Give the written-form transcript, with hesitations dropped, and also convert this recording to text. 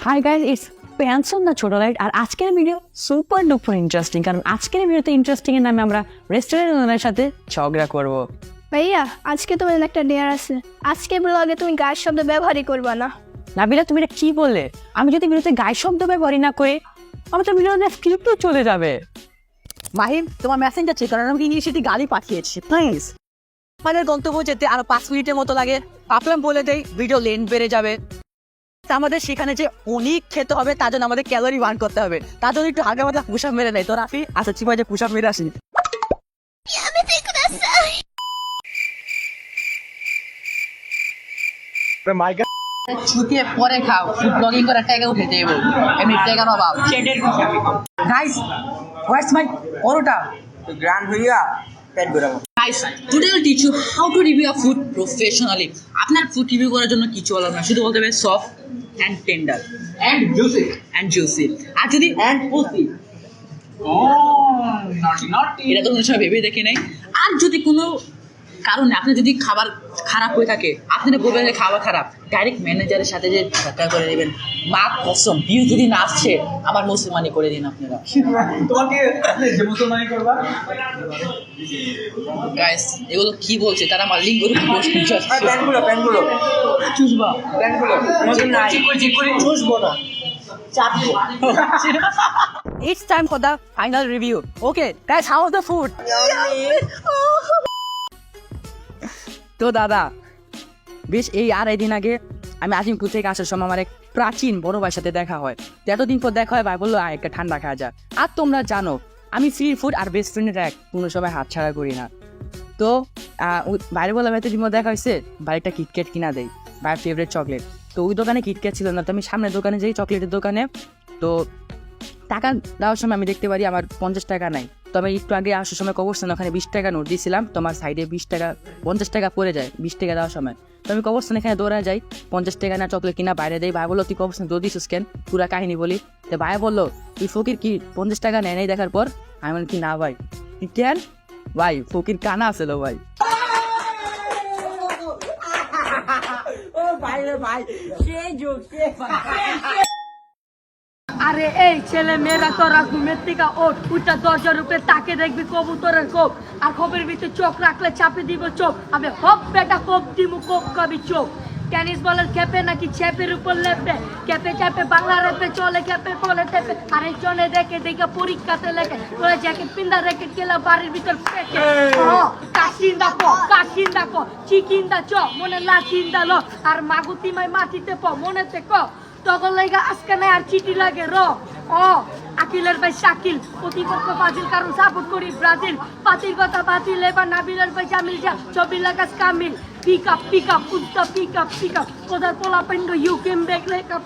Hi guys, it's pension না ছোট light. আর আজকের ভিডিও সুপার ডুপার ইন্টারেস্টিং, কারণ আজকের ভিডিওতে ইন্টারেস্টিং এর নামে আমরা রেস্টুরেন্ট ওনারের সাথে ঝগড়া করব। ভাইয়া আজকে তোমার একটা ডেয়ার আছে। আজকে ব্লগে তুমি গায়ের শব্দ ব্যবহারই করবা না। নাবিলা, তুমি এটা কি বললে? আমি যদি ভিডিওতে গায়ে শব্দ ব্যবহারই না করে আমার তো ভিডিওতে স্ক্রিপ্টও চলে যাবে। মাহিম, তোমার মেসেঞ্জার চেক করার আমাকে ইনিশিয়েটি গাড়ি পাঠিয়েছে প্লিজ। আমাদের গন্তব্য যেতে আরো 5 মিনিটের মতো লাগে। ভাবলাম বলে দেই, ভিডিও লেন্থ বেড়ে যাবে। তা আমাদের সেখানে যে অনেক খেতে হবে, তার জন্য আমাদের ক্যালোরি বার্ন করতে হবে। তার জন্য একটু হালকা পাতলা পুশ আপ মেরে নেই তো রাফি। আচ্ছা চিপা যে পুশ আপ মেরে আসি। ছুটিয়ে পরে খাও, ফুড ব্লগিং করার টাকা উঠে যাবো, এমনি টাকার অভাব। গাইস, হোয়াটস মাই পরোটা গ্রান্ড হইয়া পেট ঘুরাবো। Guys, today will teach you how to review a food professionally. আপনার ফুড রিভিউ করার জন্য কিছু বলার না, শুধু বলতে হবে soft and tender and juicy and juicy. আর যদি এন্ড পুসি। ও নটি এটা তো কোনো সময় ভেবে দেখে নেই। আর যদি কোনো কারণে আপনার যদি খাবার খারাপ হয়ে থাকে, আপনি বলবেন যে খাবার খারাপ, ডাইরেক্ট ম্যানেজারের সাথে যে দেখা করে নেবেন। মা কসম, ভিউ যদি না আসছে আমার মুসলমানি করে দিন আপনারা। তোমাকে যে মুসলমানি করবা। গাইস, এগুলো কি বলছে তারা? আমার লিঙ্ক করে প্যানগুলো চুষবা প্যানগুলো মজা নাই। চেক করে চুষবো না, চাটবো। It's time for the final review. Okay, guys, how was the food? তো দাদা, বেশ এই আড়াই দিন আগে আমি আজিমপুর থেকে আসার সময় আমার এক প্রাচীন বড় ভাইয়ের সাথে দেখা হয়। এতদিন পর দেখা হয়, ভাই বললো একটা ঠান্ডা খাওয়া যায়। আর তোমরা জানো আমি ফ্রি ফুড আর বেস্ট ফ্রেন্ডের এক কোনো সময় হাত ছাড়া করি না। তো বাইরে বললাম এতদিন পর দেখা হয়েছে, বাইরেটা কিটক্যাট কিনা দেয়, ভাইয়ের ফেভারিট চকলেট। তো ওই দোকানে কিটক্যাট ছিল না, তো আমি সামনের দোকানে যাই, চকলেটের দোকানে। তো টাকা দেওয়ার সময় আমি দেখতে পারি আমার 50 টাকা নাই। তো আমি একটু আগে আসার সময় কবরস্থান ওখানে 20 টাকা নোট দিয়েছিলাম, তো আমার সাইডে 50 টাকা পড়ে যায় 20 টাকা দেওয়ার সময়। তো আমি কবরস্থান এখানে দৌড়া যাই, 50 টাকা না চকলেট কিনা বাইরে দেয়। ভাই বললো তুই কবরস্থান দৌড় দিছিস কেন, পুরা কাহিনী বলি। তো ভাই বললো তুই ফকির কি 50 টাকা নেয় নাই দেখার পর? আমি বলি কি না ভাই। কেন ভাই, ফকির কানা আছে লো ভাই। আরে এই ছেলে মেয়েরা তোরা ঘুমের থেকে ওঠ, উঠা দরজার উপরে তাকে দেখবি কবুতরের কোপ, আর খোপের ভিতরে চোখ রাখলে চাপে দিব চোখ। আমি হপ বেটা কোপ দিমু, কোপ কবি চোখ। টেনিস বলের খেপে নাকি ছেপের উপর লেপে, খেপে চেপে বাংলা রেপে চলে, খেপে কলে টেপে। আরেকজনে দেখে দেখে পরীক্ষাতে লেখে, বলে জ্যাকেট পিন্দা রেকেট গেলা বাড়ির ভিতর ফেকে। কাশিন্দা প কাশিন্দা ক, চিকিন্দা চ মনে লাচিন্দা ল, আর মাগুতি মাই মাটিতে প মনেতে ক। তখন লাগা আজকে নাই আর চিঠি লাগে র। আকিলের ভাই শাকিল, প্রতিপক্ষ ফাজিল, কারণ সাপোর্ট করি ব্রাজিল। পাতির কথা বাতিল, এবার নাবিলার ভাই জামিল, যা ছবি লাগাস কামিল। পিক আপ উদ্দা পিক আপ কোথার পোলা পেন্ড ইউ কেম ব্যাক লেক আপ